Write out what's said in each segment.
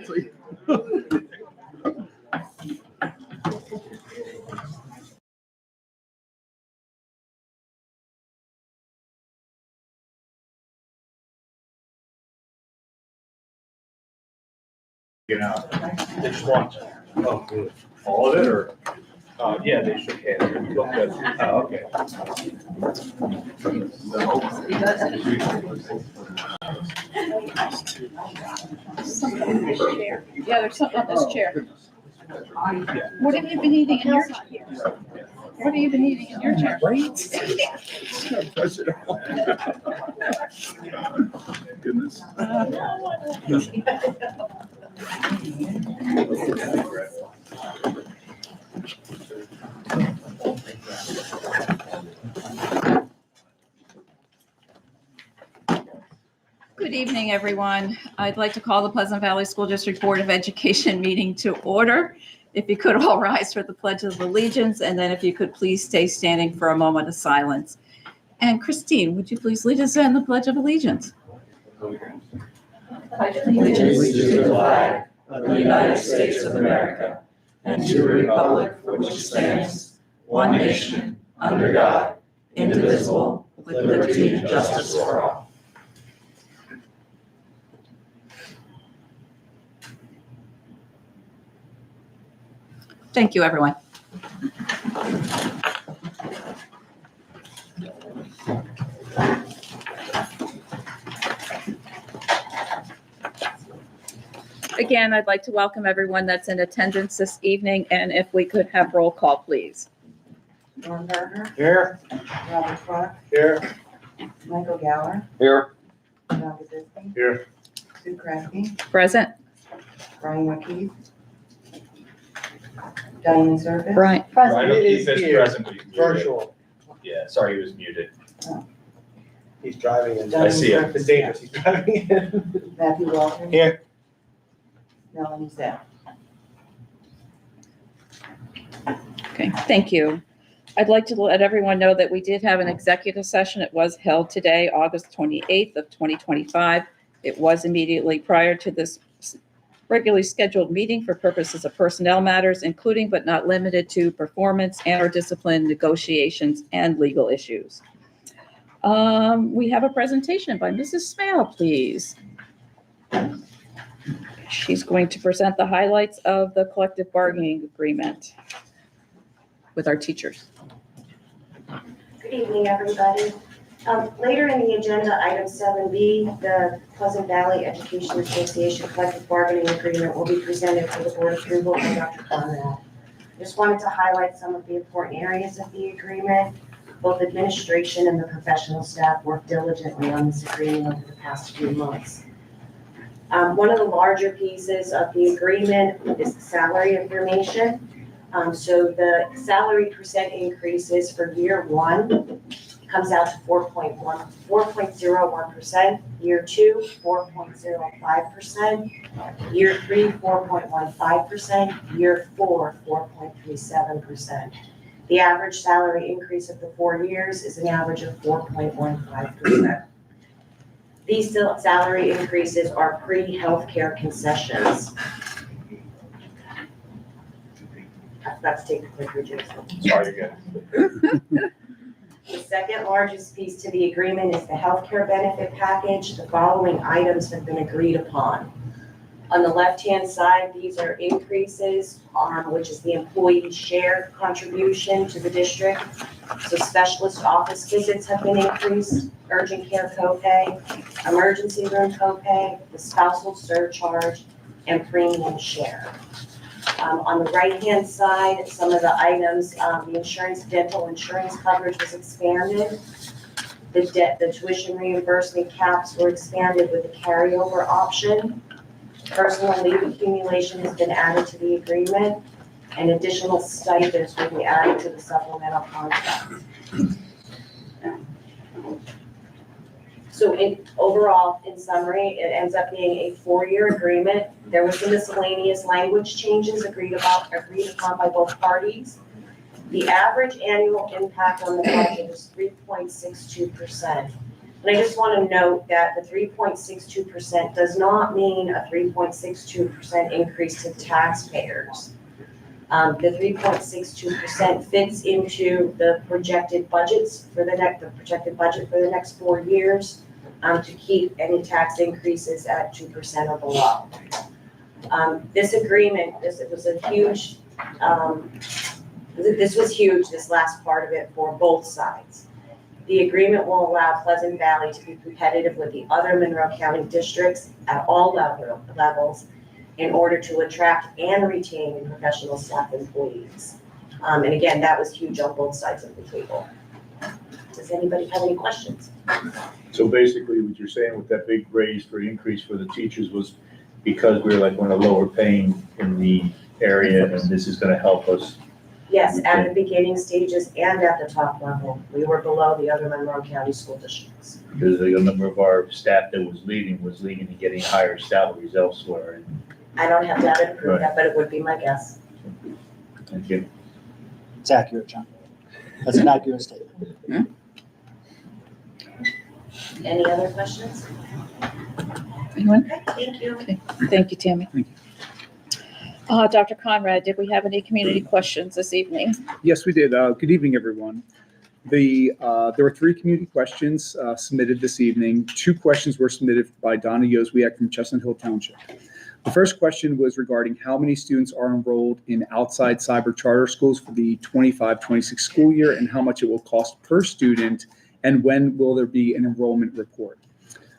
Exactly. You know, they just want all of it, or? Yeah, they shook hands. It looked good. Oh, okay. Yeah, there's something on this chair. What have you been eating in your chair? What have you been eating in your chair? Goodness. Good evening, everyone. I'd like to call the Pleasant Valley School District Board of Education meeting to order. If you could all rise for the Pledge of Allegiance, and then if you could please stay standing for a moment of silence. And Christine, would you please lead us in the Pledge of Allegiance? Pledge allegiance to the flag of the United States of America and to the republic for which it stands, one nation, under God, indivisible, with liberty and justice for all. Thank you, everyone. Again, I'd like to welcome everyone that's in attendance this evening, and if we could have roll call, please. Norm Berger, Here. Robert Clark, Here. Michael Gower, Here. John Gazinsky, Here. Sue Crafty, Present. Brian O'Keefe, Diane Surface. Brian. Ryan O'Keefe is present, but he's muted. Virtual. Yeah, sorry, he was muted. He's driving in. I see him. It's dangerous. He's driving in. Matthew Walton. Here. Melanie Zell. Okay, thank you. I'd like to let everyone know that we did have an executive session. It was held today, August 28th of 2025. It was immediately prior to this regularly scheduled meeting for purposes of personnel matters, including but not limited to performance and or discipline, negotiations, and legal issues. We have a presentation by Mrs. Smale, please. She's going to present the highlights of the collective bargaining agreement with our teachers. Good evening, everybody. Later in the agenda, item 7B, the Pleasant Valley Education Association Collective Bargaining Agreement will be presented for the board approval by Dr. Conrad. I just wanted to highlight some of the important areas of the agreement. Both administration and the professional staff worked diligently on this agreement over the past few months. One of the larger pieces of the agreement is the salary information. So the salary percent increases for year one comes out to 4.01%, year two, 4.05%, year three, 4.15%, year four, 4.37%. The average salary increase of the 4 years is an average of 4.15%. These salary increases are pre-healthcare concessions. I forgot to take the clicker, Jason. Sorry, you're good. The second largest piece to the agreement is the healthcare benefit package. The following items have been agreed upon. On the left-hand side, these are increases, which is the employee share contribution to the district. So specialist office visits have been increased, urgent care copay, emergency room copay, the spousal surcharge, and premium share. On the right-hand side, some of the items, the dental insurance coverage was expanded. The tuition reimbursement caps were expanded with a carryover option. Personal leave accumulation has been added to the agreement, and additional stipends will be added to the supplemental contract. So overall, in summary, it ends up being a 4-year agreement. There was some miscellaneous language changes agreed upon by both parties. The average annual impact on the budget is 3.62%. And I just want to note that the 3.62% does not mean a 3.62% increase to taxpayers. The 3.62% fits into the projected budgets for the projected budget for the next 4 years, to keep any tax increases at 2% or below. This agreement, this was a huge, this was huge, this last part of it for both sides. The agreement will allow Pleasant Valley to be competitive with the other Monroe County districts at all levels in order to attract and retain professional staff employees. And again, that was huge on both sides of the table. Does anybody have any questions? So basically what you're saying with that big raise for increase for the teachers was because we're like one of the lower paying in the area and this is gonna help us. Yes, at the beginning stages and at the top level, we were below the other Monroe County school districts. Because a number of our staff that was leaving and getting higher salaries elsewhere. I don't have data to prove that, but it would be my guess. Thank you. It's accurate, John. That's an accurate statement. Any other questions? Anyone? Okay, thank you. Thank you, Tammy. Dr. Conrad, did we have any community questions this evening? Yes, we did. Good evening, everyone. There were 3 community questions submitted this evening. 2 questions were submitted by Donna Yoswiak from Chestnut Hill Township. The first question was regarding how many students are enrolled in outside cyber charter schools for the 25-26 school year and how much it will cost per student and when will there be an enrollment report.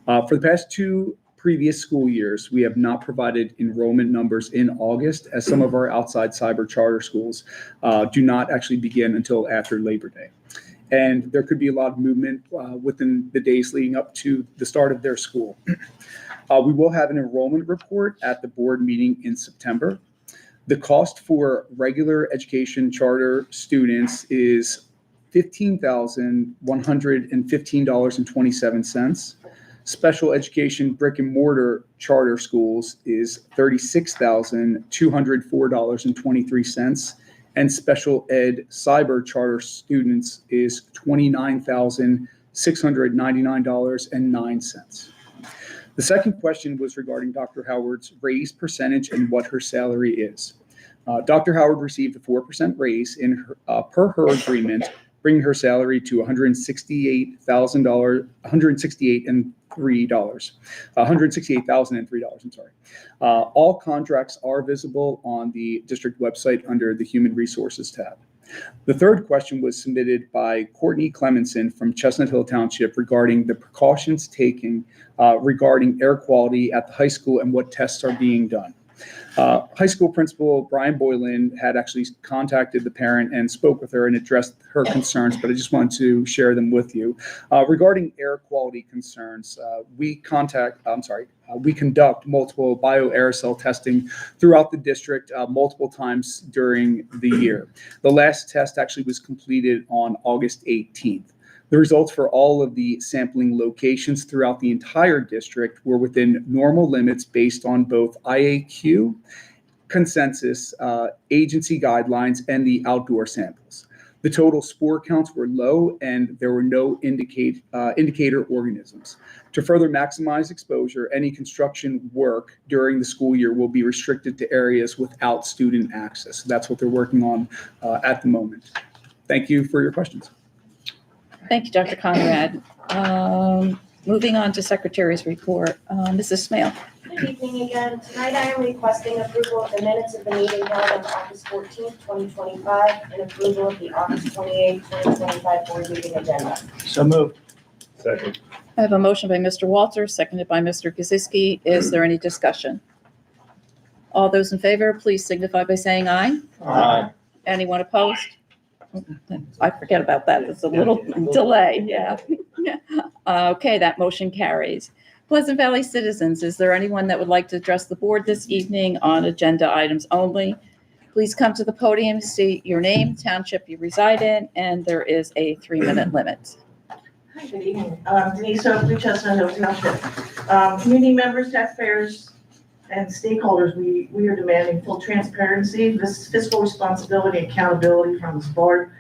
For the past 2 previous school years, we have not provided enrollment numbers in August as some of our outside cyber charter schools do not actually begin until after Labor Day. And there could be a lot of movement within the days leading up to the start of their school. We will have an enrollment report at the board meeting in September. The cost for regular education charter students is $15,115.27. Special education brick and mortar charter schools is $36,204.23. And special ed cyber charter students is $29,699.09. The second question was regarding Dr. Howard's raise percentage and what her salary is. Dr. Howard received a 4% raise in her, per her agreement, bringing her salary to $168,003. I'm sorry. All contracts are visible on the district website under the Human Resources tab. The third question was submitted by Courtney Clemenson from Chestnut Hill Township regarding the precautions taken regarding air quality at the high school and what tests are being done. High school principal Brian Boylan had actually contacted the parent and spoke with her and addressed her concerns, but I just wanted to share them with you. Regarding air quality concerns, we conduct multiple bioaerosol testing throughout the district multiple times during the year. The last test actually was completed on August 18th. The results for all of the sampling locations throughout the entire district were within normal limits based on both IAQ, consensus, agency guidelines, and the outdoor samples. The total spore counts were low and there were no indicator organisms. To further maximize exposure, any construction work during the school year will be restricted to areas without student access. That's what they're working on at the moment. Thank you for your questions. Thank you, Dr. Conrad. Moving on to Secretary's report. Mrs. Smale. Good evening again. Tonight I am requesting approval of the minutes of the meeting held on August 14th, 2025, and approval of the August 28th, 2025 board meeting agenda. So moved. Second. I have a motion by Mr. Walters, seconded by Mr. Kaczynski. Is there any discussion? All those in favor, please signify by saying aye. Aye. Anyone opposed? I forget about that. There's a little delay, yeah. Okay, that motion carries. Pleasant Valley citizens, is there anyone that would like to address the board this evening on agenda items only? Please come to the podium, state your name, township you reside in, and there is a 3-minute limit. Hi, good evening. Denise Oakley, Chestnut Hill Township. Community members, taxpayers, and stakeholders, we are demanding full transparency, this fiscal responsibility, accountability from this board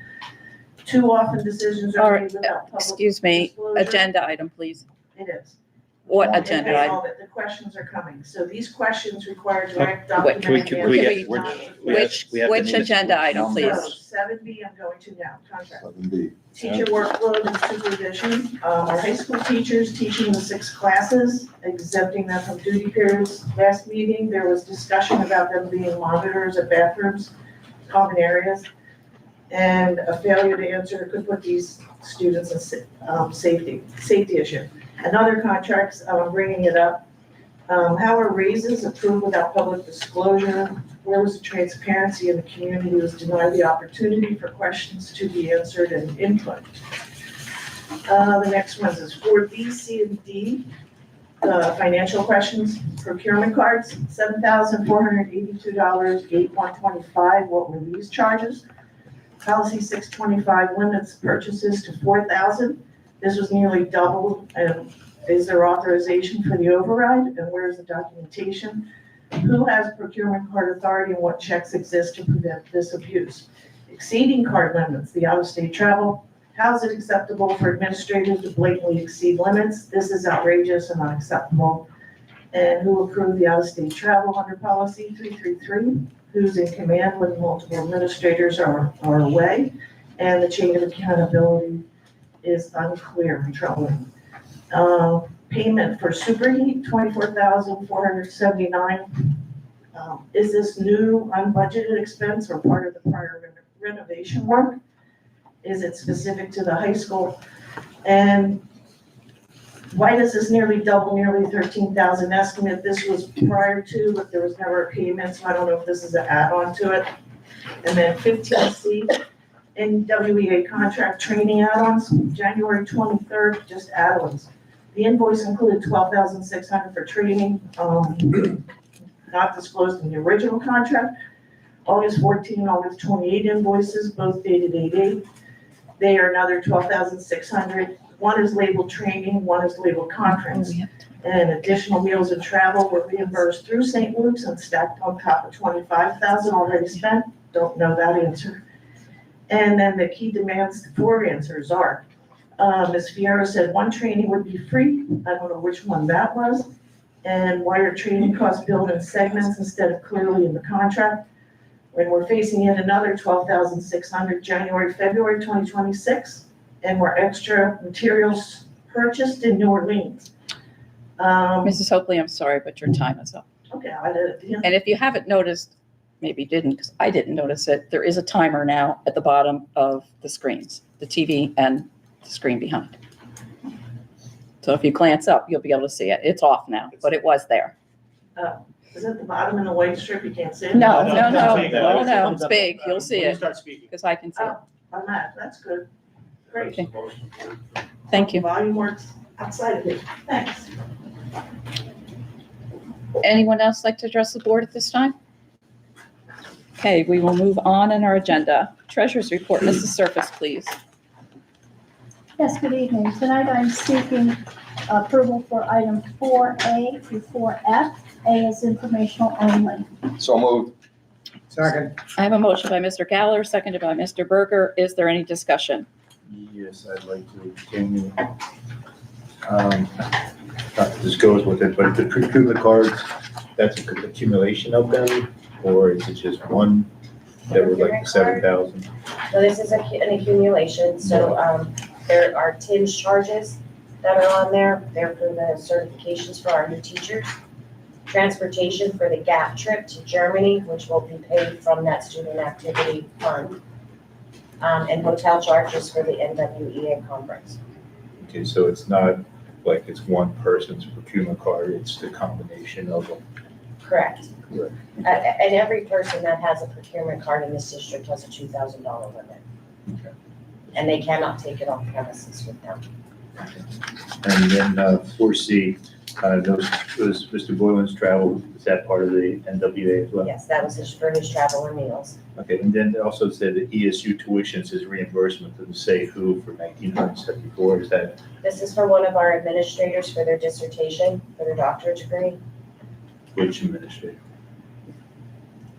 Too often decisions All are right, made without public Excuse me, disclosure. agenda item, please. It is. What Okay, agenda all item? of it. The questions are coming. So these questions require direct Wait, can we documented get- answers. Which agenda item, So please? 7B, I'm going to now, contract. 7B. Teacher workload and supervision. Our high school teachers teaching the 6 classes, exempting them from duty periods. Last meeting, there was discussion about them being monitors at bathrooms, common areas. And a failure to answer could put these students in safety issue. Another contracts, I'm bringing it up. How are raises approved without public disclosure? Where was the transparency in the community was denied the opportunity for questions to be answered and input? The next one is for B, C, and D, financial questions, procurement cards, $7,482, 8125. What were these charges? Policy 625 limits purchases to 4,000. This was nearly doubled. And is there authorization for the override? And where's the documentation? Who has procurement card authority and what checks exist to prevent this abuse? Exceeding card limits, the out-of-state travel. How is it acceptable for administrators to blatantly exceed limits? This is outrageous and unacceptable. And who approved the out-of-state travel under policy 333? Who's in command when multiple administrators are away? And the chain of accountability is unclear and troubling. Payment for superheat, $24,479. Is this new unbudgeted expense or part of the prior renovation work? Is it specific to the high school? And why does this nearly double, nearly 13,000 estimate? This was prior to, but there was never a payment, so I don't know if this is an add-on to it. And then 15C, NWEA contract training add-ons, January 23rd, just add-ons. The invoice included $12,600 for training, not disclosed in the original contract. August 14, August 28 invoices, both dated 8/8. They are another $12,600. One is labeled training, one is labeled conference. And additional meals and travel were reimbursed through St. Luke's and stacked on top of $25,000 already spent. Don't know that answer. And then the key demands for answers are, Ms. Fiera said one training would be free. I don't know which one that was. And why are training costs billed in segments instead of clearly in the contract? When we're facing yet another $12,600 January, February 2026, and we're extra materials purchased in New Orleans. Mrs. Hopley, I'm sorry, but your time is up. Okay, I did it at the end. And if you haven't noticed, maybe you didn't, because I didn't notice it, there is a timer now at the bottom of the screens, the TV and the screen behind. So if you glance up, you'll be able to see it. It's off now, but it was there. Is it the bottom in the white strip? You can't see it? No, No, no, no, no, no, no, it no, comes it's up, big. You'll see when you it, start speaking. because I can see it. On that, that's good. Great. Okay. Thank you. Volume works outside of it. Thanks. Anyone else like to address the board at this time? Okay, we will move on in our agenda. Treasurer's report, Mrs. Surface, please. Yes, good evening. Tonight I'm seeking approval for items 4A through 4F. A is informational only. So moved. Second. I have a motion by Mr. Galler, seconded by Mr. Berger. Is there any discussion? Yes, I'd like to continue. Not that this goes with it, but the procurement cards, that's an accumulation of them, or is it just one that were like 7,000? So this is an accumulation, so there are TIN's charges that are on there. They're for the certifications for our new teachers. Transportation for the GAP trip to Germany, which will be paid from that student activity fund. And hotel charges for the NWEA conference. Okay, so it's not like it's one person's procurement card, it's the combination of them. Correct. Correct. And every person that has a procurement card in this district has a $2,000 limit. Okay. And they cannot take it off premises with them. And then 4C, those Mr. Boylan's travel, is that part of the NWA as well? Yes, that was for his travel and meals. Okay, and then it also said that ESU tuitions is reimbursement to the say who for 1,974, is that? This is for one of our administrators for their dissertation, for their doctorate degree. Which administrator?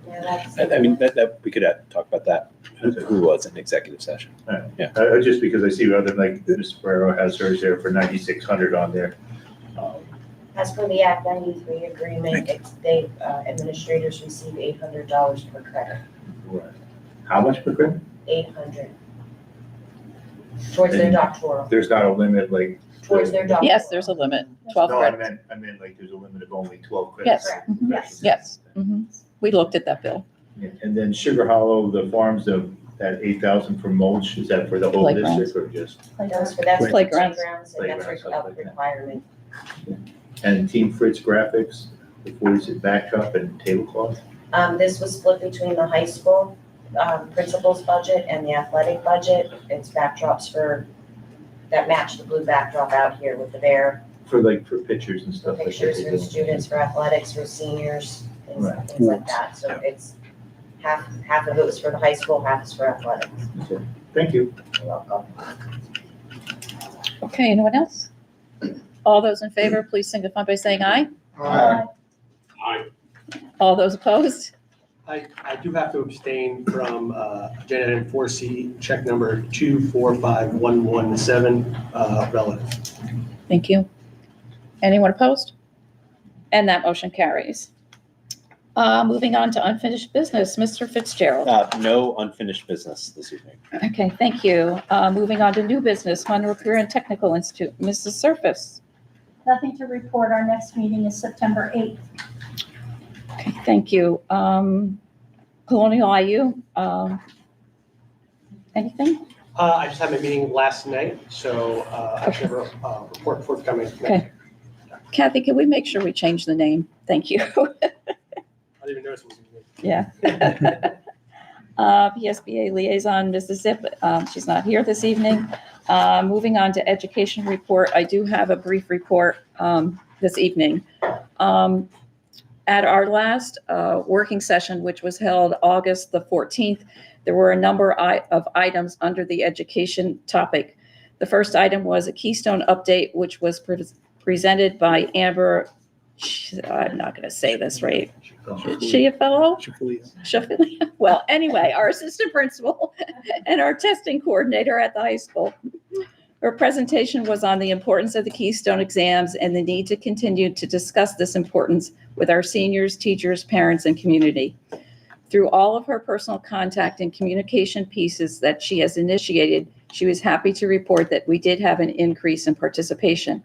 Yeah, that's. I mean, that, we could talk about that, who was in executive session. Just because I see other, like, Ms. Ferrero has hers there for 9,600 on there. As for the Act 93 agreement, administrators receive $800 per credit, Right. How much per credit? 800. Towards their doctoral, There's not a limit, like. towards their doctoral. Yes, there's a limit, 12 No, credits. I meant like there's a limit of only 12 credits. Yes, Correct. mhm, Yes. yes. Mhm. We looked at that bill. Yeah, and then Sugar Hollow, the farms, that 8,000 for mulch, is that for the whole Playgrounds. district or just? That's for playgrounds, Playgrounds. and that's a requirement. And Team Fritz Graphics, the 40 backdrop and tablecloth? This was split between the high school principal's budget and the athletic budget. It's backdrops that match the blue backdrop out here with the bear. For pictures and stuff like that. Pictures for students, for athletics, for seniors, things Right. like that. So it's half of it was for the high school, half is for athletics. Okay. Thank you. You're welcome. Okay, anyone else? All those in favor, please signify by saying aye. Aye. All those opposed? I do have to abstain from agenda item 4C, check number 245117, relative. Thank you. Anyone opposed? And that motion carries. Moving on to unfinished business, Mr. Fitzgerald. No unfinished business this evening. Okay, thank you. Moving on to new business, Monroe Career and Technical Institute, Mrs. Surface. Nothing to report. Our next meeting is September 8th. Okay, thank you. Colonial IU, anything? I just had my meeting last night, so I should have a report forthcoming. Okay. Kathy, can we make sure we change the name? Thank you. I didn't even notice it was in the Yeah. PSBA liaison, Mrs. Zip, she's not here this evening. Moving on to education report, I do have a brief report this evening. At our last working session, which was held August the 14th, there were a number of items under the education topic. The first item was a Keystone update, which was presented by Amber, I'm not going to say this right. Is she a fellow? Shafilia. Well, anyway, our assistant principal and our testing coordinator at the high school. Her presentation was on the importance of the Keystone exams and the need to continue to discuss this importance with our seniors, teachers, parents, and community. Through all of her personal contact and communication pieces that she has initiated, she was happy to report that we did have an increase in participation.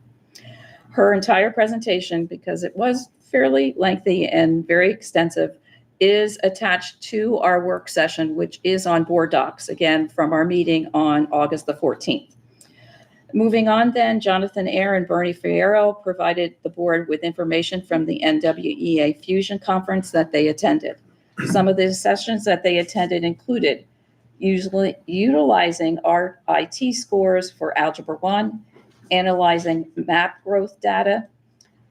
Her entire presentation, because it was fairly lengthy and very extensive, is attached to our work session, which is on board docs, again, from our meeting on August the 14th. Moving on then, Jonathan Eyre and Bernie Fierro provided the board with information from the NWEA Fusion Conference that they attended. Some of the sessions that they attended included usually utilizing our IT scores for Algebra 1, analyzing map growth data,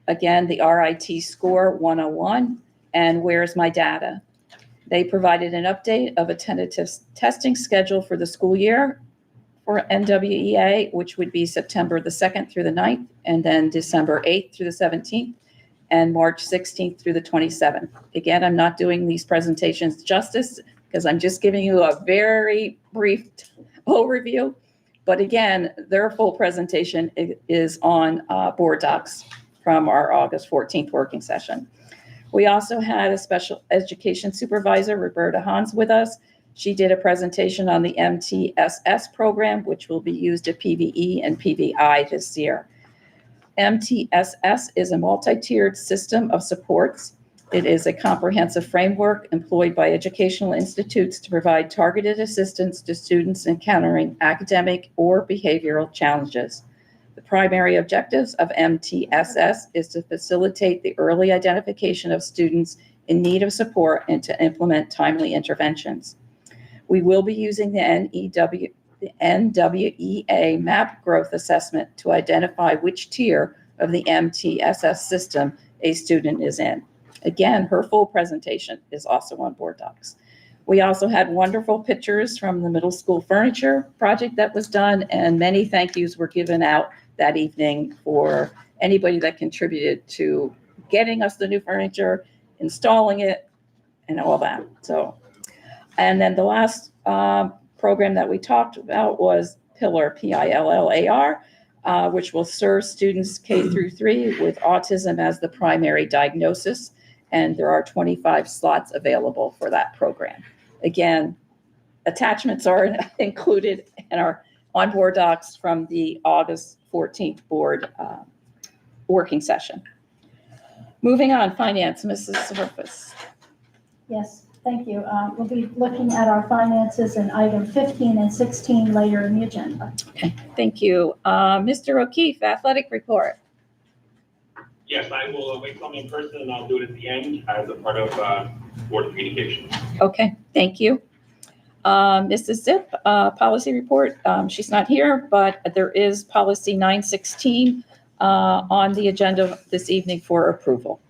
again, the RIT score 101, and where's my data. They provided an update of a tentative testing schedule for the school year for NWEA, which would be September the 2nd through the 9th, and then December 8th through the 17th, and March 16th through the 27th. Again, I'm not doing these presentations justice because I'm just giving you a very brief overview. But again, their full presentation is on board docs from our August 14th working session. We also had a special education supervisor, Roberta Hans, with us. She did a presentation on the MTSS program, which will be used at PVE and PVI this year. MTSS is a multi-tiered system of supports. It is a comprehensive framework employed by educational institutes to provide targeted assistance to students encountering academic or behavioral challenges. The primary objectives of MTSS is to facilitate the early identification of students in need of support and to implement timely interventions. We will be using the NWEA map growth assessment to identify which tier of the MTSS system a student is in. Again, her full presentation is also on board docs. We also had wonderful pictures from the middle school furniture project that was done, and many thank yous were given out that evening for anybody that contributed to getting us the new furniture, installing it, and all that. So, and then the last program that we talked about was Pillar, PILLAR, which will serve students K through 3 with autism as the primary diagnosis. And there are 25 slots available for that program. Again, attachments are included in our onboard docs from the August 14th board working session. Moving on, finance, Mrs. Surface. Yes, thank you. We'll be looking at our finances in item 15 and 16 later in the agenda. Okay, thank you. Mr. O'Keefe, athletic report. Yes, I will wait till I'm in person and I'll do it at the end as a part of board communication. Okay, thank you. Mrs. Zip, policy report. She's not here, but there is policy 916 on the agenda this evening for approval.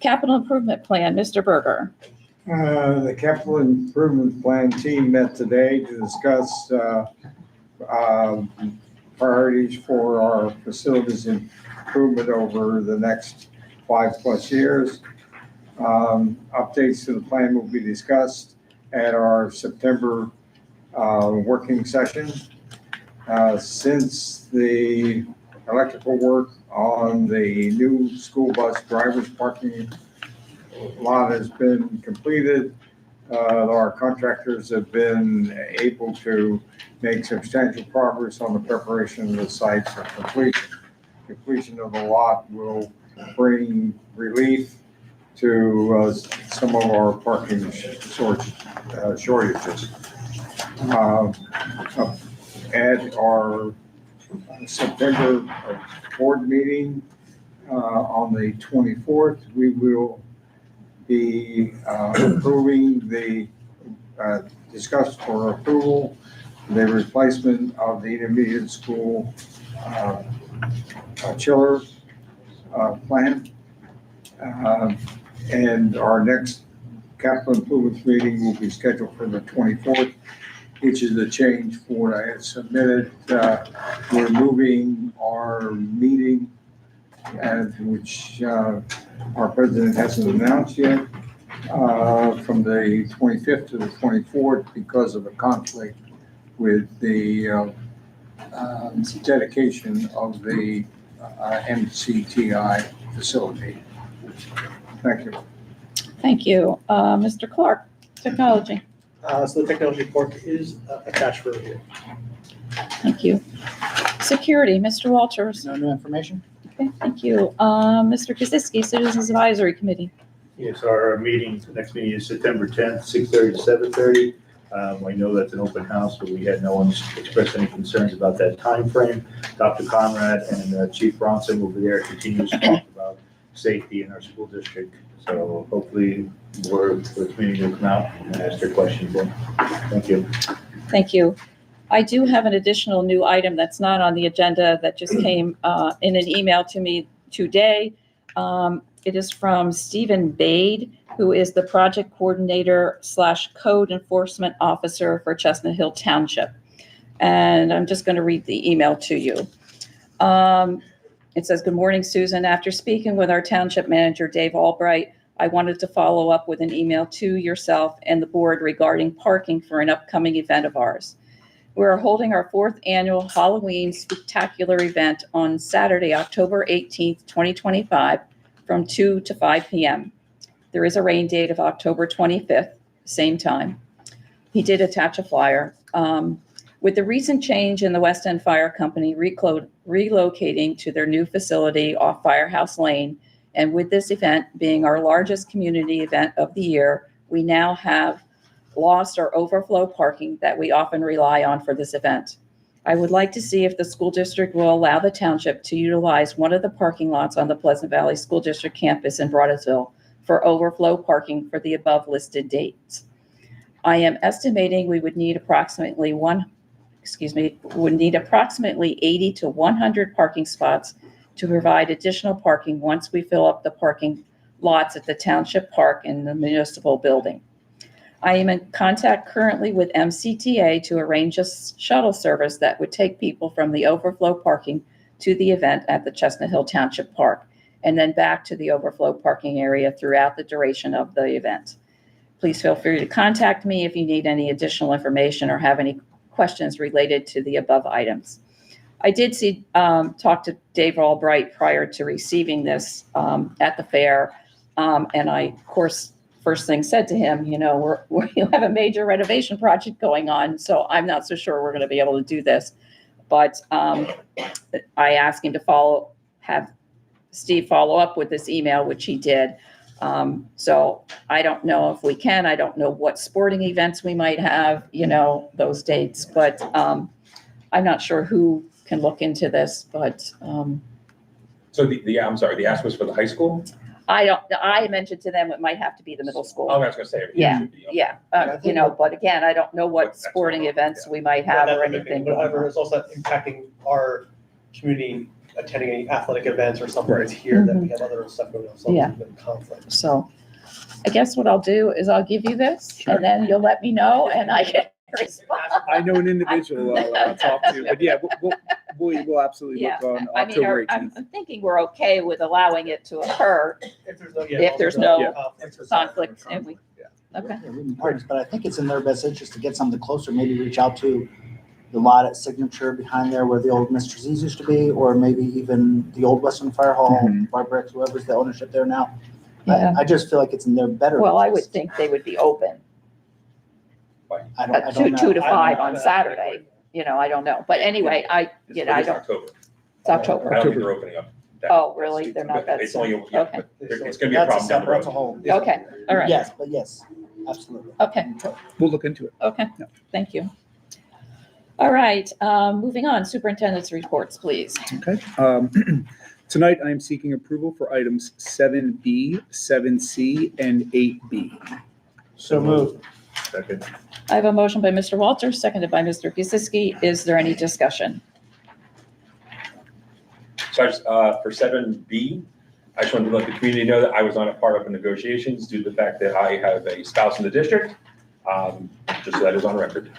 Capital improvement plan, Mr. Berger. The capital improvement plan team met today to discuss priorities for our facilities improvement over the next 5+ years. Updates to the plan will be discussed at our September working session. Since the electrical work on the new school bus drivers parking lot has been completed, our contractors have been able to make substantial progress on the preparation of the site for completion. Completion of the lot will bring relief to some of our parking shortages. At our September board meeting on the 24th, we will be approving the discussed for approval the replacement of the intermediate school chiller plant. And our next capital improvements meeting will be scheduled for the 24th, which is a change for what I had submitted. We're moving our meeting, which our president hasn't announced yet, from the 25th to the 24th because of a conflict with the dedication of the MCTI facility. Thank you. Thank you. Mr. Clark, technology. So the technology report is attached for review. Thank you. Security, Mr. Walters. No new information? Okay, thank you. Mr. Kaczynski, Citizens Advisory Committee. Yes, our meeting, the next meeting is September 10th, 6:30 to 7:30. I know that's an open house, but we had no one express any concerns about that time frame. Dr. Conrad and Chief Bronson will be there, continues to talk about safety in our school district. So hopefully the community will come out and ask their questions. Thank you. Thank you. I do have an additional new item that's not on the agenda that just came in an email to me today. It is from Stephen Bade, who is the project coordinator / code enforcement officer for Chestnut Hill Township. And I'm just going to read the email to you. It says, "Good morning, Susan. After speaking with our township manager, Dave Albright, I wanted to follow up with an email to yourself and the board regarding parking for an upcoming event of ours. We are holding our 4th annual Halloween spectacular event on Saturday, October 18th, 2025, from 2 to 5 p.m. There is a rain date of October 25th, same time." He did attach a flyer. With the recent change in the West End Fire Company relocating to their new facility off Firehouse Lane, and with this event being our largest community event of the year, we now have lost our overflow parking that we often rely on for this event. I would like to see if the school district will allow the township to utilize one of the parking lots on the Pleasant Valley School District campus in Bronxville for overflow parking for the above listed dates. I am estimating we would need approximately 80 to 100 parking spots to provide additional parking once we fill up the parking lots at the township park and the municipal building. I am in contact currently with MCTA to arrange a shuttle service that would take people from the overflow parking to the event at the Chestnut Hill Township Park, and then back to the overflow parking area throughout the duration of the event. please feel free to contact me if you need any additional information or have any questions related to the above items. I did talk to Dave Albright prior to receiving this at the fair. And I, of course, first thing said to him, you know, we have a major renovation project going on, so I'm not so sure we're going to be able to do this. But I asked him to have Steve follow up with this email, which he did. So I don't know if we can. I don't know what sporting events we might have, you know, those dates. But I'm not sure who can look into this. But So I'm sorry, the ask was for the high school? I mentioned to them it might have to be the middle school. Oh, I was gonna say. it Yeah, should be, okay. yeah. You know, but again, I don't know what That's sporting all, events yeah. we might have or That- anything. But however, it's also impacting our community attending any athletic events or something that's here that we have other stuff going on. So Yeah. it's been conflict. So I guess what I'll do is I'll give you this and then you'll let me know and I can respond. I know an individual I'll talk to, but yeah, we'll absolutely Yeah. look on I mean, October I'm 18th. thinking we're okay with allowing it to occur If there's no, if there's no conflict. conflict and we, okay. Yeah, we can parties, but I think it's in their best interest to get something closer, maybe reach out to the lot at Signature behind there where the old Mr. Z's used to be, or maybe even the old Western Fire Hall, Mhm. Barbrex, whoever's the ownership there now. Yeah. I just feel like it's in their better. Well, I would interest. think they would be open I don't at know. 2 to 5 I on don't know. Saturday. You know, I don't know. But anyway, It's October. October. It's October. I don't think they're opening up. that Oh, really? They're not that It's soon? only, yeah, Okay. but it's gonna be a That's a problem down the separate, that's a road. whole. Okay, all right. Yes, but yes, absolutely. Okay, We'll look into it. okay. Yeah. Thank you. All right, moving on. Superintendent's reports, please. Okay. Tonight, I am seeking approval for items 7B, 7C, and 8B. So moved. Second. I have a motion by Mr. Walters, seconded by Mr. Pizinski. Is there any discussion? So I just, for 7B, I just wanted to let the community know that I was not a part of the negotiations due to the fact that I have a spouse in the district. Just so that is on record.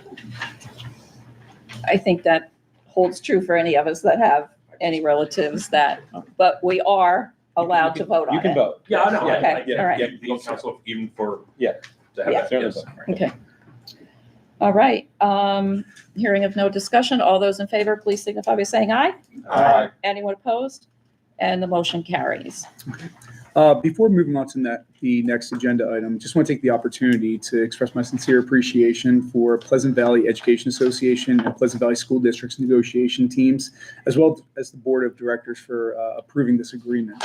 I think that holds true for any of us that have any relatives that, but we are allowed to vote on it. You can vote. Yeah, I know. Okay, Yeah, yeah, all right. yeah, legal counsel even for. Yeah. To have Yeah. that. Yes. Okay. All right, hearing of no discussion, all those in favor, please signify by saying aye. Aye. Anyone opposed? And the motion carries. Before moving on to the next agenda item, just want to take the opportunity to express my sincere appreciation for Pleasant Valley Education Association and Pleasant Valley School District's negotiation teams, as well as the Board of Directors for approving this agreement.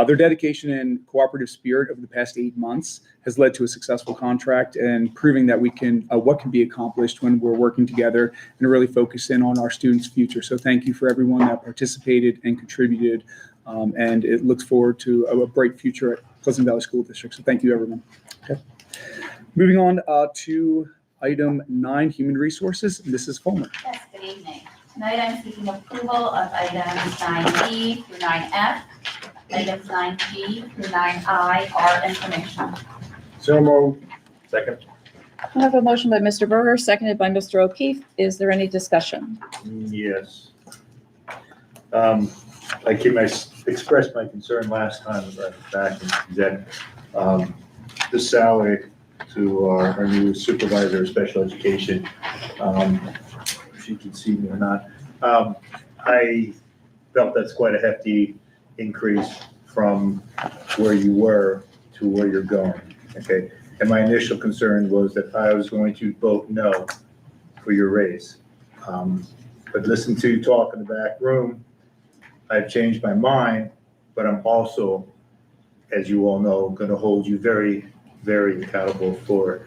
Their dedication and cooperative spirit over the past 8 months has led to a successful contract and proving that we can, what can be accomplished when we're working together and really focus in on our students' future. So thank you for everyone that participated and contributed. And it looks forward to a bright future at Pleasant Valley School District. So thank you, everyone. Okay. Moving on to item 9, Human Resources. Mrs. Fulmer. Yes, good evening. Tonight I'm seeking approval of items 9B through 9F. Items 9G through 9I are informational. So moved. Second. I have a motion by Mr. Berger, seconded by Mr. O'Keefe. Is there any discussion? Yes. I expressed my concern last time back in that the salary to our new supervisor of special education, if you can see me or not, I felt that's quite a hefty increase from where you were to where you're going, okay? And my initial concern was that I was going to vote no for your raise. But listen to you talk in the back room, I've changed my mind, but I'm also, as you all know, going to hold you very, very accountable for,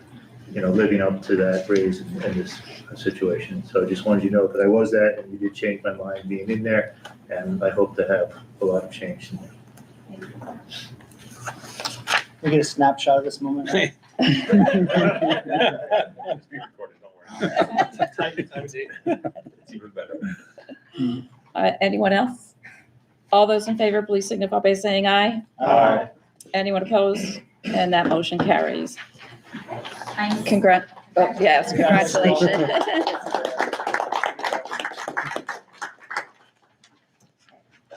living up to that raise in this situation. So I just wanted you to know that I was that, and you did change my mind being in there, and I hope to have a lot of change in there. We get a snapshot of this moment. It's being recorded, don't worry. It's even better. Anyone else? All those in favor, please signify by saying aye. Aye. Anyone opposed? And that motion carries. I'm Yes, congratulations.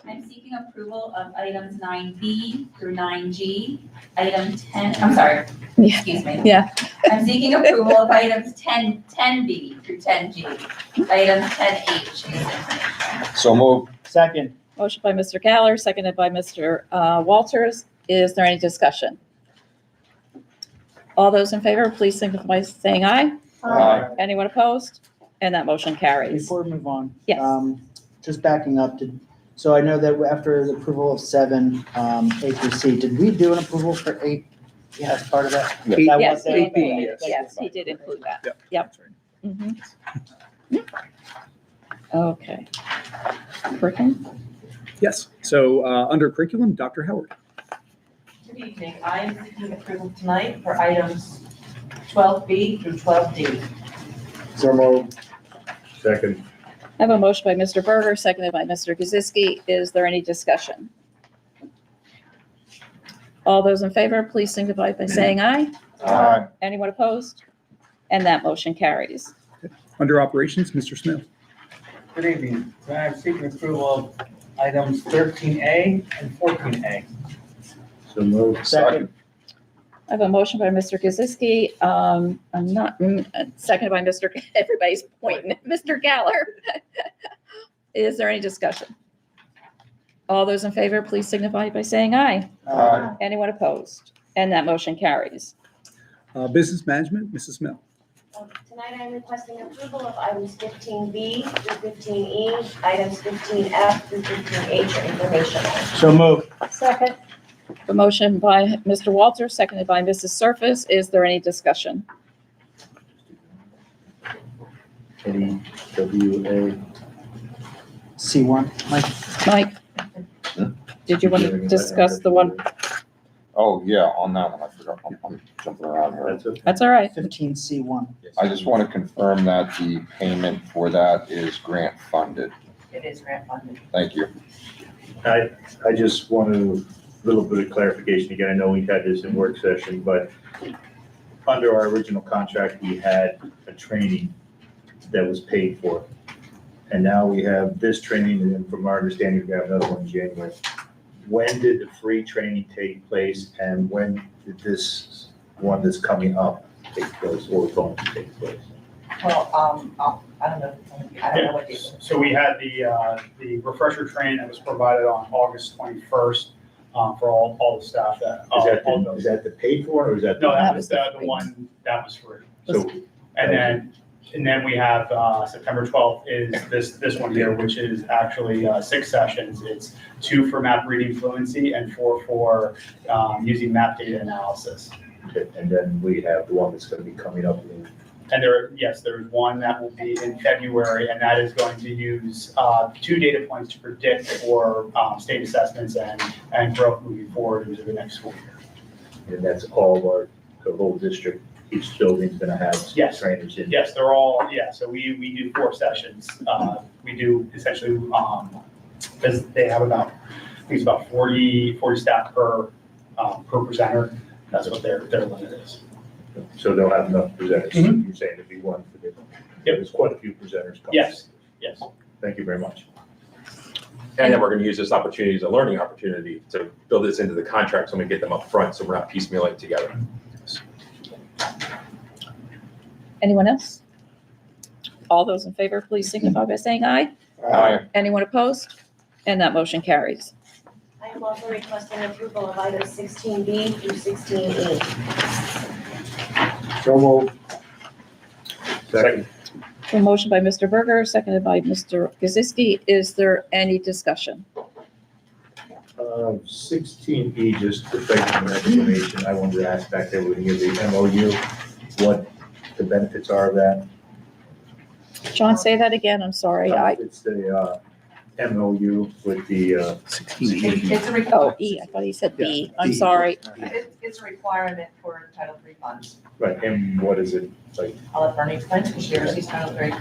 I'm seeking approval approval of items 9B through 9G, item 10, I'm sorry, Yeah. excuse me. Yeah. I'm seeking approval of items 10B through 10G, items 10H is information. So moved. Second. Motion by Mr. Galler, seconded by Mr. Walters. Is there any discussion? All those in favor, please signify by saying aye. Aye. Anyone opposed? And that motion carries. Before we move on. Yes. Just backing up, so I know that after the approval of 7, A through C, did we do an approval for 8? Yeah, as part of that? Yes. That Yes, was he there? did. Okay. Yes, he did include that. Yep. Yep. Mhm. Okay. Curriculum? Yes. So under curriculum, Dr. Howard. Good evening. I am seeking approval tonight for items 12B through 12D. So moved. Second. I have a motion by Mr. Berger, seconded by Mr. Kaczynski. Is there any discussion? All those in favor, please signify by saying aye. Aye. Anyone opposed? And that motion carries. Under operations, Mr. Smith. Good evening. Tonight I'm seeking approval of items 13A and 14A. So moved. Second. I have a motion by Mr. Kaczynski, seconded by everybody's pointing, Mr. Galler. Is there any discussion? All those in favor, please signify by saying aye. Aye. Anyone opposed? And that motion carries. Business management, Mrs. Smith. Tonight I'm requesting approval of items 15B through 15E, items 15F through 15H are informational. So moved. Second. A motion by Mr. Walters, seconded by Mrs. Surface. Is there any discussion? Any WA? C1, Mike? Mike? Did you want to discuss the one? Oh, yeah, on that one, I forgot, I'm jumping around here. That's okay. That's all right. 15C1. I just want to confirm that the payment for that is grant funded. It is grant funded. Thank you. I just want a little bit of clarification. Again, I know we've had this in work session, but under our original contract, we had a training that was paid for. And now we have this training, and then from our understanding, we have another one in January. When did the free training take place, and when did this one that's coming up take place, or going to take place? Well, I don't know what these. So we had the refresher training that was provided on August 21st for all the staff that. Is that the paid for, or is that? No, that was the one that was free. So, And then we have September 12th is this one here, which is actually 6 sessions. It's 2 for map reading fluency and 4 for using map data analysis. okay, and then we have the one that's gonna be coming up in. And there's one that will be in February, and that is going to use 2 data points to predict for state assessments and growth moving forward into the next school year. And that's all of the whole district, each building's gonna have Yes. trainers in. Yes, they're all, so we do 4 sessions. We do essentially, because they have about, I think it's about 40 staff per presenter. That's what their limit is. So they'll have enough presenters. Mhm. You're saying it'd be one for the, Yep. there's quite a few presenters coming. Yes. Thank you very much. And then we're gonna use this opportunity as a learning opportunity to build this into the contract, so we get them up front, so we're not piecemealing it together. Anyone else? All those in favor, please signify by saying aye. Aye. Anyone opposed? And that motion carries. I am also requesting approval of items 16B through 16E. So moved. Second. A motion by Mr. Berger, seconded by Mr. Kaczynski. Is there any discussion? 16E, just to thank you for the explanation, I wanted to ask back there, when you give the MOU, what the benefits are of that? John, say that again. I'm sorry. It's the MOU with the 16. It's a Oh, requirement. E. I thought he said B. I'm E. sorry. It's a requirement for Title III funds. Right, and what is it like? I'll let Bernie explain because she oversees Title III.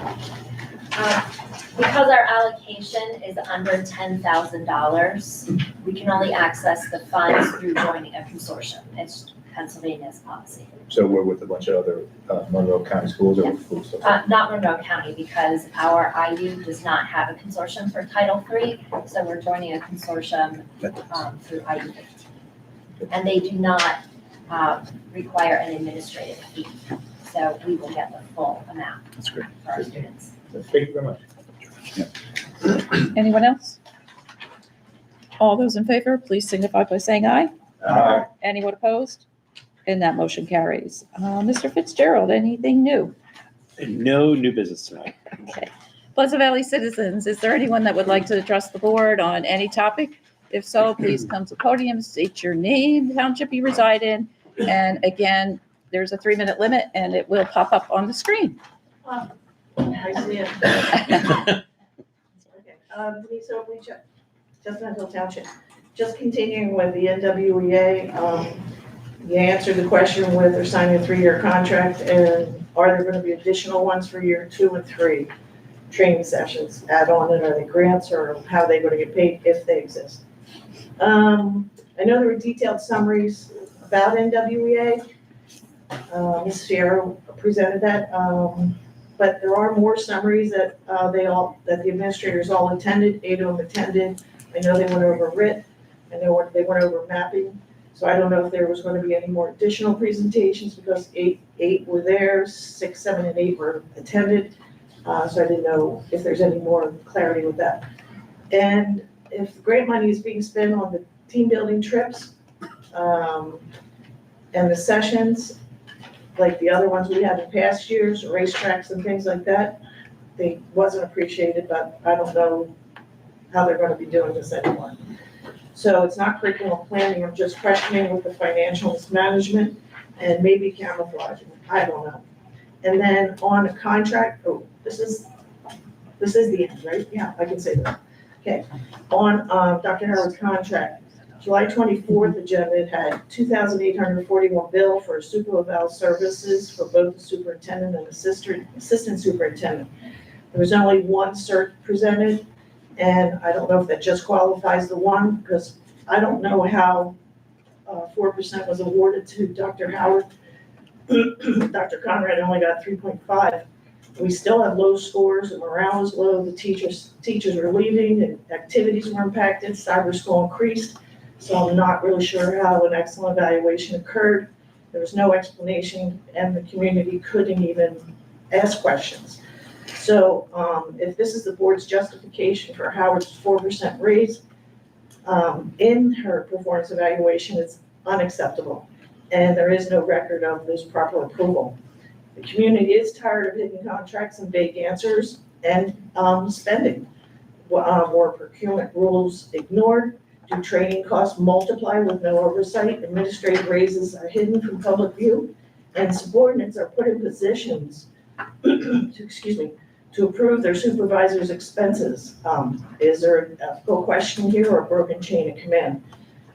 Because our allocation is under $10,000, we can only access the funds through joining a consortium. It's Pennsylvania's policy. So we're with a bunch of other Monroe County schools or schools? Not Monroe County, because our IU does not have a consortium for Title III, so we're joining a consortium through IU 15. And they do not require an administrative fee, so we will get the full amount. That's great. For our students. Thank you very much. Anyone else? All those in favor, please signify by saying aye. Aye. Anyone opposed? And that motion carries. Mr. Fitzgerald, anything new? No new business tonight. Okay. Pleasant Valley citizens, is there anyone that would like to address the board on any topic? If so, please come to the podium, state your name, township you reside in, and again, there's a 3-minute limit and it will pop up on the screen. I see it. Okay, Denise Oakley, Chestnut Hill Township. Just continuing with the NWEA, you answered the question with they're signing a 3-year contract, and are there gonna be additional ones for year 2 and 3 training sessions add on, and are they grants, or how are they gonna get paid if they exist? I know there were detailed summaries about NWEA. Ms. Fierro presented that, but there are more summaries that that the administrators all attended. 8 of them attended. I know they went over RIT. I know they went over mapping. So I don't know if there was going to be any more additional presentations, because eight were there, 6, 7, and 8 were attended. So I didn't know if there's any more clarity with that. And if the grant money is being spent on the team building trips and the sessions, like the other ones we had in past years, racetracks and things like that, they wasn't appreciated, but I don't know how they're going to be doing this anymore. So it's not curriculum planning, I'm just questioning with the financial mismanagement and maybe camouflaging, I don't know. And then on a contract, this is the end, right? Yeah, I can say that. Okay, on Dr. Howard's contract, July 24th agenda, it had $2,841 bill for super eval services for both the superintendent and assistant superintendent. There was only one cert presented, and I don't know if that just qualifies the one, because I don't know how 4% was awarded to Dr. Howard. Dr. Conrad only got 3.5. We still have low scores, and morale is low. The teachers are leaving, and activities were impacted. Cyber school increased. So I'm not really sure how an excellent evaluation occurred. There was no explanation, and the community couldn't even ask questions. So if this is the board's justification for Howard's 4% raise in her performance evaluation, it's unacceptable. And there is no record of this proper approval. The community is tired of hidden contracts and vague answers and spending. More procurement rules ignored. Do training costs multiply with no oversight? Administrative raises are hidden from public view, and subordinates are put in positions to approve their supervisor's expenses. Is there an ethical question here or a broken chain of command?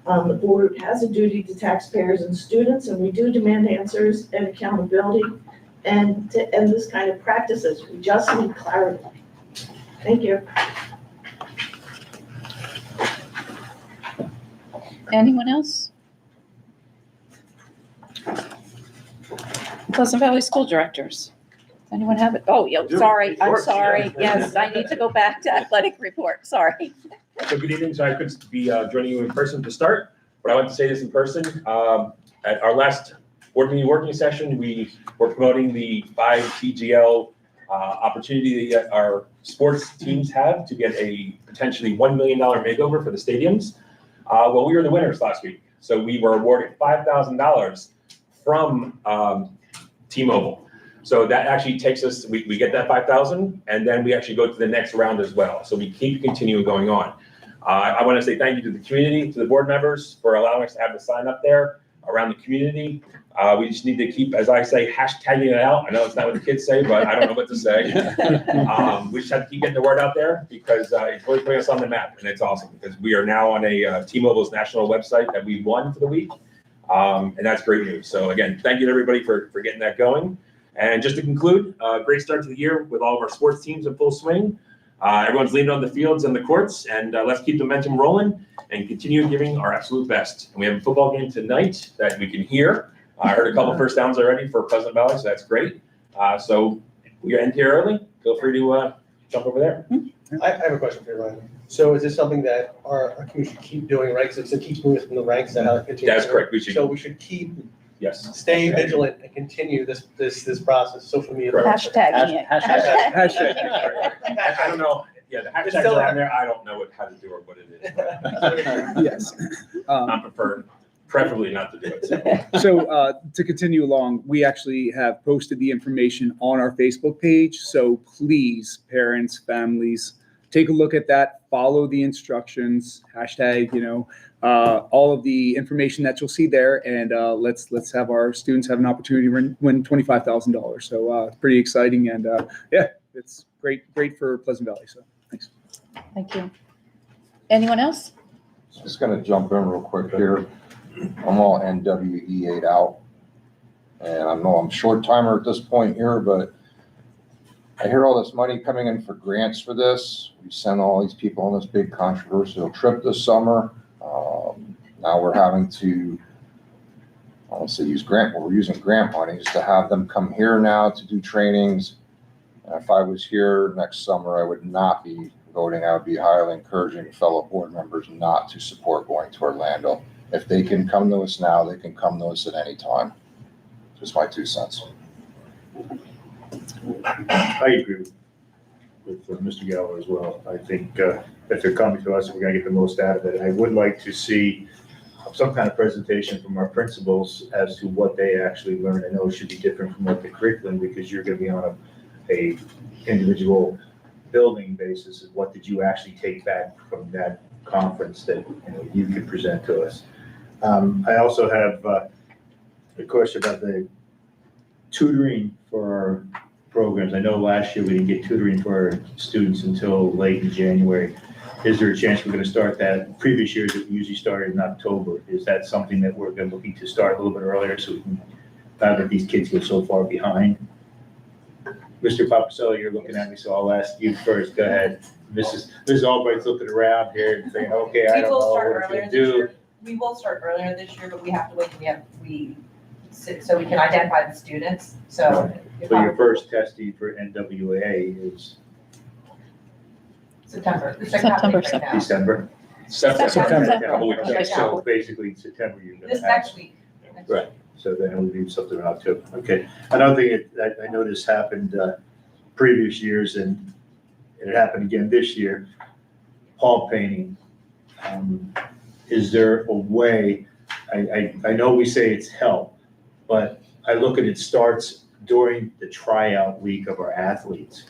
The board has a duty to taxpayers and students, and we do demand answers and accountability. And to end this kind of practices, we just need clarity. Thank you. Anyone else? Pleasant Valley School Directors. Anyone have it? Oh, yeah, sorry, I'm sorry. Yes, I need to go back to athletic report, sorry. So good evening. So I couldn't be joining you in person to start, but I want to say this in person. At our last board meeting working session, we were promoting the 5 TGL opportunity that our sports teams have to get a potentially $1 million makeover for the stadiums. Well, we were the winners last week. So we were awarded $5,000 from T-Mobile. So that actually takes us, we get that 5,000, and then we actually go to the next round as well. So we keep continuing going on. I want to say thank you to the community, to the board members for allowing us to have the sign up there around the community. We just need to keep, as I say, hashtagging it out. I know it's not what the kids say, but I don't know what to say. We just have to keep getting the word out there, because it's really putting us on the map, and it's awesome because we are now on a T-Mobile's national website that we won for the week. And that's great news. So again, thank you to everybody for getting that going. And just to conclude, great start to the year with all of our sports teams in full swing. Everyone's leaning on the fields and the courts, and let's keep the momentum rolling and continue giving our absolute best. And we have a football game tonight that we can hear. I heard a couple first downs already for Pleasant Valley, so that's great. So we end here early. Feel free to jump over there. I have a question for you, Ryan. So is this something that our community should keep doing, right? Because it keeps moving from the ranks and how it continues. That's correct. So we should keep Yes. staying vigilant and continue this process, social media. Hashtagging it. I don't know. Yeah, the hashtags are on there. I don't know how to do or what it is. Yes. I prefer, preferably not to do it. So. So to continue along, we actually have posted the information on our Facebook page. So please, parents, families, take a look at that, follow the instructions, hashtag, all of the information that you'll see there. And let's have our students have an opportunity to win $25,000. So pretty exciting. And yeah, it's great for Pleasant Valley. So thanks. Thank you. Anyone else? Just gonna jump in real quick here. I'm all NWE8 out. And I know I'm short timer at this point here, but I hear all this money coming in for grants for this. We sent all these people on this big controversial trip this summer. Now we're having to, I won't say we're using grant monies to have them come here now to do trainings. And if I was here next summer, I would not be voting. I would be highly encouraging fellow board members not to support going to Orlando. If they can come to us now, they can come to us at any time. Just my 2 cents. I agree with Mr. Gallo as well. I think if they're coming to us, we're gonna get the most out of it. I would like to see some kind of presentation from our principals as to what they actually learned. I know it should be different from what the curriculum, because you're gonna be on a individual building basis. What did you actually take back from that conference that you could present to us? I also have a question about the tutoring for our programs. I know last year we didn't get tutoring for our students until late in January. Is there a chance we're going to start that? Previous years it usually started in October. Is that something that we're looking to start a little bit earlier so we can not that these kids get so far behind? Mr. Papacelli, you're looking at me, so I'll ask you first. Go ahead. Mrs. Albright's looking around here and saying, okay, I don't know what we're going to do. We will start earlier this year, but we have to wait till so we can identify the students. So your first testing for NWA is September. September. December. September. So basically in September, you're going to have. This next week. Right, so then it would be something in October. Okay, another thing I know this happened previous years and it happened again this year, Paul painting. Is there a way, I know we say it's help, but I look at it starts during the tryout week of our athletes.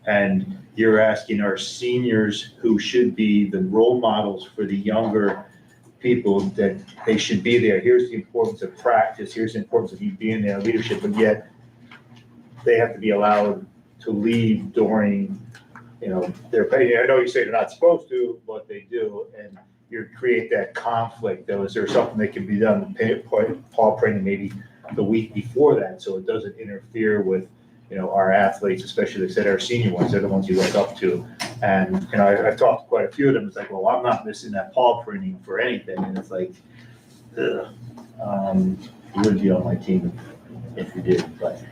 And you're asking our seniors, who should be the role models for the younger people, that they should be there. Here's the importance of practice. Here's the importance of you being there, leadership, but yet they have to be allowed to leave during, their pay. I know you say they're not supposed to, but they do. And you create that conflict, though. Is there something that can be done, Paul Printing maybe the week before that, so it doesn't interfere with, our athletes, especially, like I said, our senior ones, they're the ones you look up to. And, I've talked to quite a few of them. It's like, well, I'm not missing that Paul Printing for anything. And it's like, you wouldn't be on my team if you did, but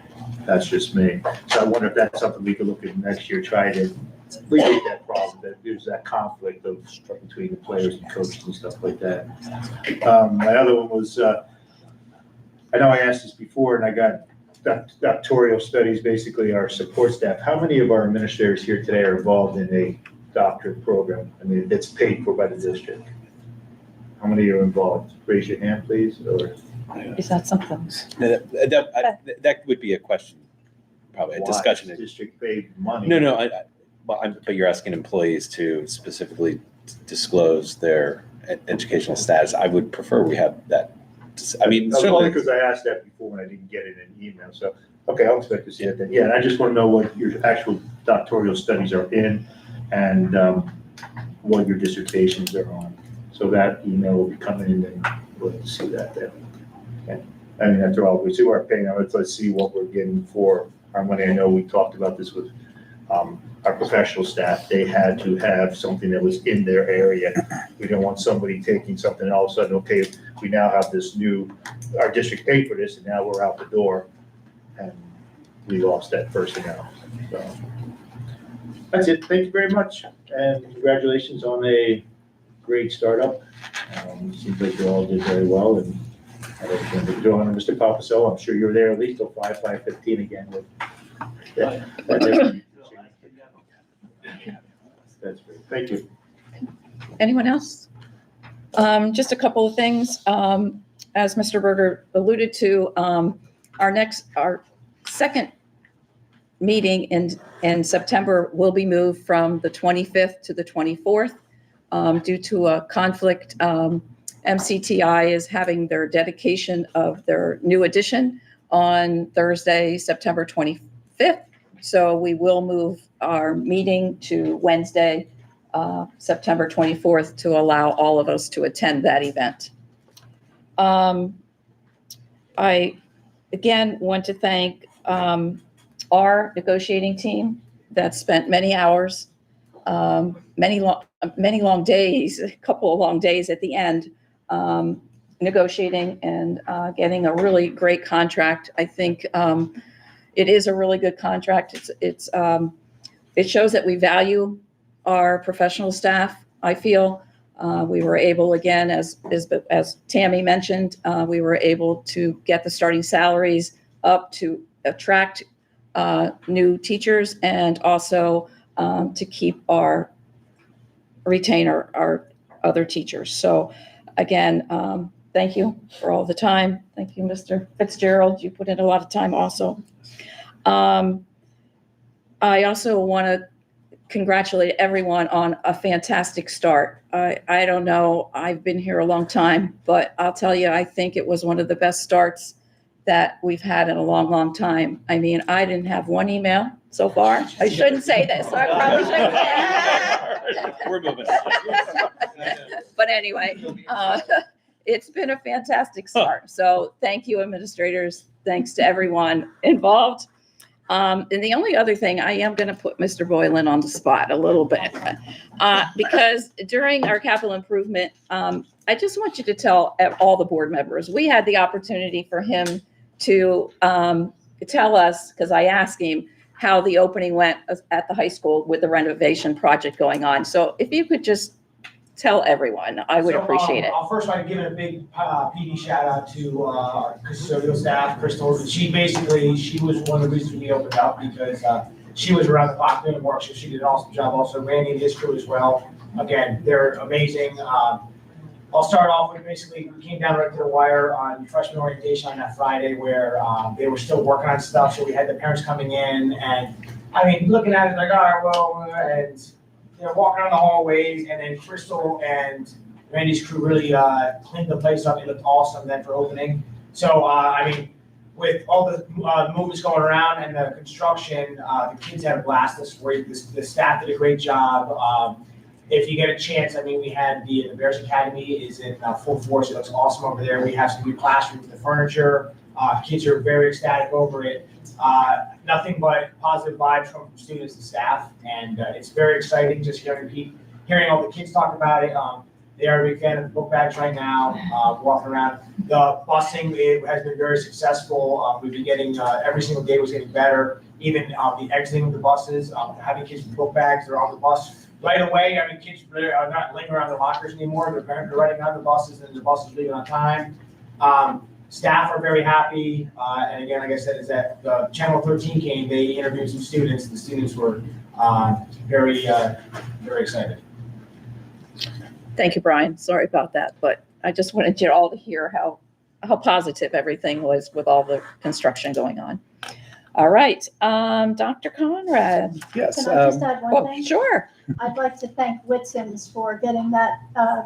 that's just me. So I wonder if that's something we could look at next year, try to alleviate that problem, that there's that conflict between the players and coaches and stuff like that. My other one was, I know I asked this before and I got doctoral studies, basically our support staff. How many of our administrators here today are involved in a doctorate program? I mean, that's paid for by the district. How many are involved? Raise your hand, please, or? Is that something? That would be a question, probably a discussion. Why? District paid money. No, but you're asking employees to specifically disclose their educational status. I would prefer we have that. I mean, only because I asked that before when I didn't get it in email. So, okay, I'll expect to see it then. Yeah, and I just want to know what your actual doctoral studies are in and what your dissertations are on. So that email will be coming in and we'll see that then. Okay. I mean, after all, we see what we're paying. Let's see what we're getting for our money. I know we talked about this with our professional staff, they had to have something that was in their area. We don't want somebody taking something and all of a sudden, okay, we now have this new, our district paid for this and now we're out the door and we lost that personnel. So that's it. Thank you very much. And congratulations on a great startup. Seems like you all did very well and I don't want to go on Mr. Papaso. I'm sure you were there at least till 5:15 again with that. That's great. Thank you. Anyone else? Just a couple of things. As Mr. Berger alluded to, our second meeting in September will be moved from the 25th to the 24th due to a conflict. MCTI is having their dedication of their new edition on Thursday, September 25th. So we will move our meeting to Wednesday, September 24th, to allow all of us to attend that event. I, again, want to thank our negotiating team that spent many hours, many long days, a couple of long days at the end, negotiating and getting a really great contract. I think it is a really good contract. It shows that we value our professional staff. I feel we were able, again, as Tammy mentioned, we were able to get the starting salaries up to attract new teachers and also to retain our other teachers. So again, thank you for all the time. Thank you, Mr. Fitzgerald. You put in a lot of time also. I also want to congratulate everyone on a fantastic start. I don't know, I've been here a long time, but I'll tell you, I think it was one of the best starts that we've had in a long, long time. I mean, I didn't have one email so far. I shouldn't say this. I probably shouldn't. We're moving. But anyway, it's been a fantastic start. So thank you, administrators. Thanks to everyone involved. And the only other thing, I am going to put Mr. Boylan on the spot a little bit because during our capital improvement, I just want you to tell all the board members, we had the opportunity for him to tell us, because I asked him how the opening went at the high school with the renovation project going on. So if you could just tell everyone, I would appreciate it. I'll first like give it a big PD shout out to our custodial staff, Crystal. She was one of the reasons we opened up because she was around the clock doing work, so she did an awesome job. Also, Randy and his crew as well. Again, they're amazing. I'll start off with basically, we came down right to the wire on freshman orientation on that Friday where they were still working on stuff. So we had the parents coming in and, I mean, looking at it like, all right, well, and walking around the hallways, and then Crystal and Randy's crew really cleaned the place up. It looked awesome then for opening. So, I mean, with all the movements going around and the construction, the kids had a blast this week. The staff did a great job. If you get a chance, I mean, we had the Bears Academy is in full force. It looks awesome over there. We have some new classrooms, the furniture. Kids are very ecstatic over it. Nothing but positive vibes from students and staff, and it's very exciting just hearing all the kids talk about it. They are a big fan of the book bags right now, walking around. The busing, it has been very successful. We've been getting, every single day was getting better. Even the exiting of the buses, having kids with book bags, they're on the bus right away. I mean, kids are not lingering around their lockers anymore. Their parents are riding on the buses and the buses leaving on time. Staff are very happy. And again, like I said, is that the Channel 13 came, they interviewed some students. The students were very excited. Thank you, Brian. Sorry about that, but I just wanted you all to hear how positive everything was with all the construction going on. All right, Dr. Conrad. Yes. Can I just add one thing? Sure. I'd like to thank Whitson's for getting that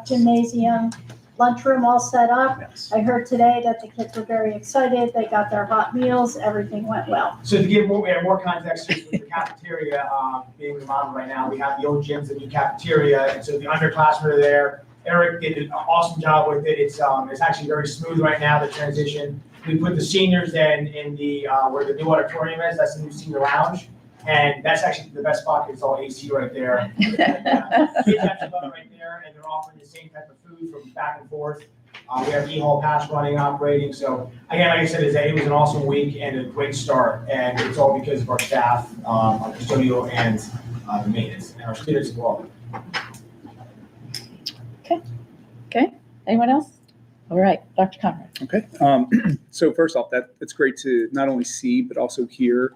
gymnasium lunchroom all set up. Yes. I heard today that the kids were very excited. They got their hot meals. Everything went well. So to give more context with the cafeteria being remodeled right now, we have the old gyms, the new cafeteria, and so the underclassmen are there. Eric did an awesome job with it. It's actually very smooth right now, the transition. We put the seniors in the where the new auditorium is. That's the new senior lounge. And that's actually the best spot, 'cause it's all AC right there. Kids actually love it right there, and they're offering the same type of food from back and forth. We have e-haul pass running, operating, so again, like I said, it was an awesome week and a great start, and it's all because of our staff, our custodial and the maintenance, and our students as well. Okay, anyone else? All right, Dr. Conrad. Okay, so first off, it's great to not only see, but also hear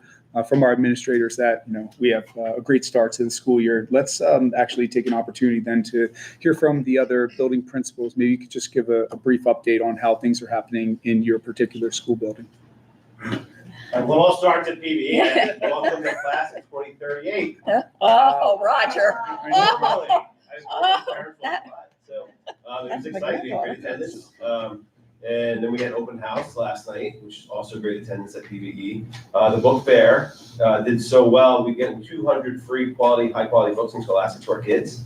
from our administrators that, we have a great start to the school year. Let's actually take an opportunity then to hear from the other building principals. Maybe you could just give a brief update on how things are happening in your particular school building. Well, all starts at PVSD. Welcome to class of 2038. Oh, Roger. It was exciting, great attendance. And then we had open house last night, which is also great attendance at PVE. The book fair did so well. We get 200 free high quality books and scholastics to our kids.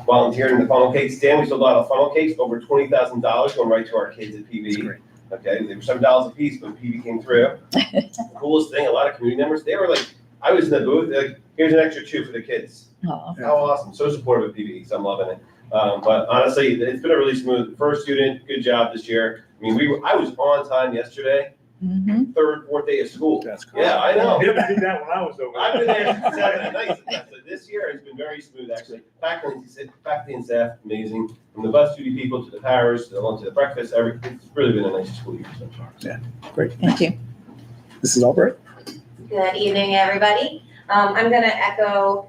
Volunteering in the funnel cake stand, we sold a lot of funnel cakes, over $20,000 going right to our kids at PVE. Okay, they were $7 a piece, but PV came through. The coolest thing, a lot of community members, they were like, I was in the booth, they're like, here's an extra 2 for the kids. Aww. How awesome, so supportive of PV, so I'm loving it. But honestly, it's been a really smooth, first student, good job this year. I mean, I was on time yesterday, third, fourth day of school. That's cool. Yeah, I know. We haven't seen that when I was over. I've been there since 7 at night. So this year has been very smooth, actually. Faculty and staff, amazing. From the bus duty people to the powers, to the lunch, to the breakfast, it's really been a nice school year so far. Yeah, great. Thank you. This is Albright. Good evening, everybody. I'm going to echo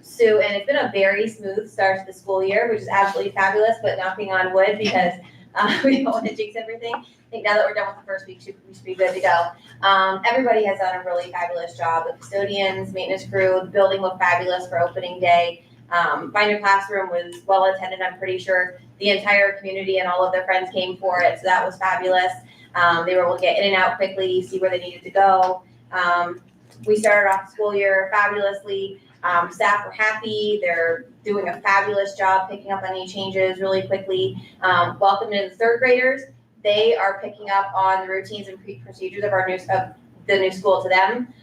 Sue, and it's been a very smooth start to the school year, which is absolutely fabulous, but knocking on wood because we don't want to jinx everything. I think now that we're done with the first week, we should be good to go. Everybody has done a really fabulous job. The custodians, maintenance crew, the building looked fabulous for opening day. Find Your Classroom was well attended. I'm pretty sure the entire community and all of their friends came for it, so that was fabulous. They were able to get in and out quickly, see where they needed to go. We started off the school year fabulously. Staff were happy. They're doing a fabulous job picking up any changes really quickly. Welcome to the third graders. They are picking up on the routines and procedures of the new school to them.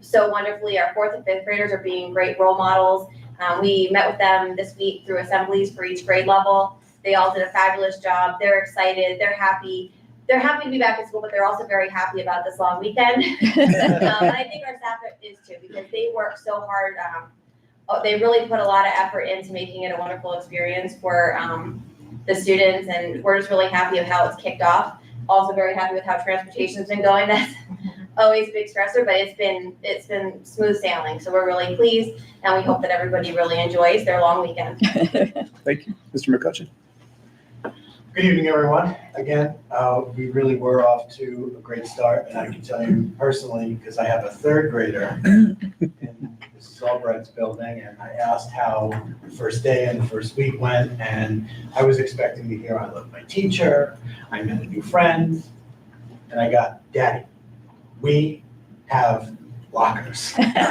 So wonderfully, our fourth and fifth graders are being great role models. We met with them this week through assemblies for each grade level. They all did a fabulous job. They're excited. They're happy. They're happy to be back at school, but they're also very happy about this long weekend. And I think our staff is too, because they work so hard. They really put a lot of effort into making it a wonderful experience for the students, and we're just really happy with how it's kicked off. Also very happy with how transportation's been going. That's always a big stressor, but it's been smooth sailing. So we're really pleased, and we hope that everybody really enjoys their long weekend. Thank you. Mr. McCutcheon. Good evening, everyone. Again, we really were off to a great start, and I can tell you personally, because I have a third grader in Mrs. Albright's building, and I asked how the first day and the first week went, and I was expecting to hear I love my teacher, I met a new friend, and I got, Daddy, we have lockers. That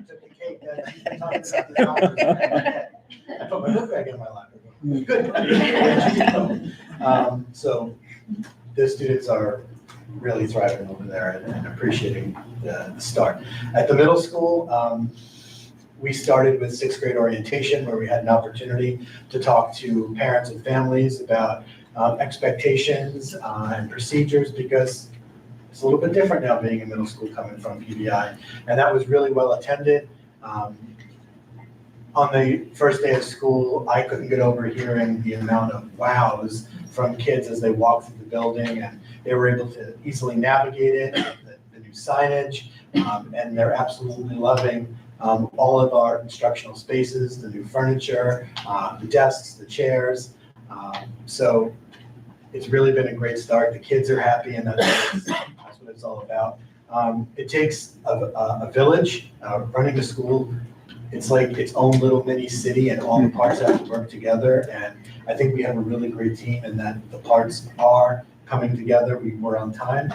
took the cake that you talking about the lockers. I put my book bag in my locker. Good. So the students are really thriving over there and appreciating the start. At the middle school, we started with sixth grade orientation, where we had an opportunity to talk to parents and families about expectations and procedures, because it's a little bit different now being in middle school coming from PVI. And that was really well attended. On the first day of school, I couldn't get over hearing the amount of wows from kids as they walked through the building, and they were able to easily navigate it, the new signage, and they're absolutely loving all of our instructional spaces, the new furniture, the desks, the chairs. So it's really been a great start. The kids are happy, and that's what it's all about. It takes a village. Running a school, it's like its own little mini city, and all the parts have to work together. And I think we have a really great team, and that the parts are coming together. We were on time.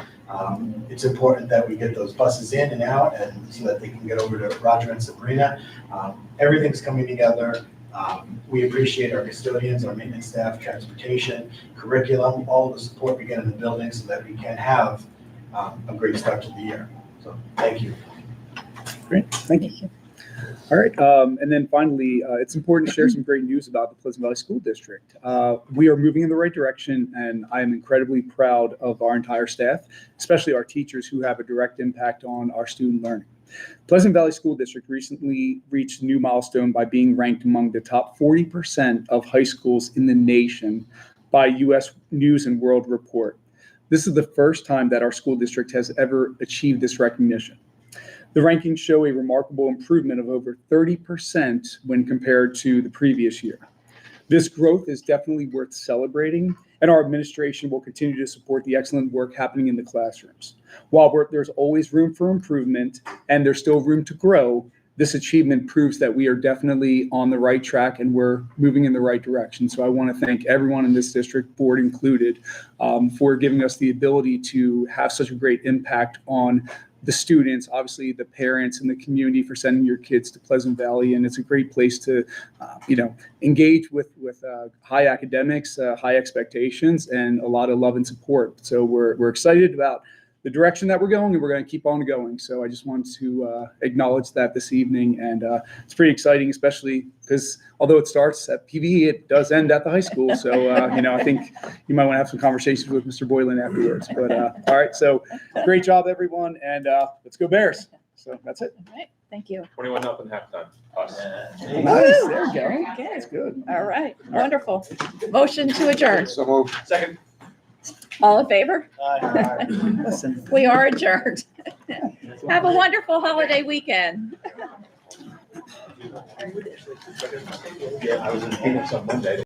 It's important that we get those buses in and out, and so that they can get over to Roger and Sabrina. Everything's coming together. We appreciate our custodians, our maintenance staff, transportation, curriculum, all the support we get in the building, so that we can have a great start to the year. So thank you. Great, thank you. All right, and then finally, it's important to share some great news about the Pleasant Valley School District. We are moving in the right direction, and I am incredibly proud of our entire staff, especially our teachers who have a direct impact on our student learning. Pleasant Valley School District recently reached a new milestone by being ranked among the top 40% of high schools in the nation by U.S. News and World Report. This is the first time that our school district has ever achieved this recognition. The rankings show a remarkable improvement of over 30% when compared to the previous year. This growth is definitely worth celebrating, and our administration will continue to support the excellent work happening in the classrooms. While there's always room for improvement and there's still room to grow, this achievement proves that we are definitely on the right track and we're moving in the right direction. So I want to thank everyone in this district, board included, for giving us the ability to have such a great impact on the students, obviously the parents and the community for sending your kids to Pleasant Valley. And it's a great place to, engage with high academics, high expectations, and a lot of love and support. So we're excited about the direction that we're going, and we're going to keep on going. So I just wanted to acknowledge that this evening. And it's pretty exciting, especially because although it starts at PVE, it does end at the high school. So, I think you might want to have some conversations with Mr. Boylan afterwards. But all right, so great job, everyone. And let's go Bears. So that's it. All right, thank you. 21-0 halftime. Us. Nice, there you go. Okay, That's good. all right, wonderful. Motion to adjourn. So moved. Second. All in favor? Listen. We are adjourned. Have a wonderful holiday weekend. Yeah, I was in Phoenix on Monday.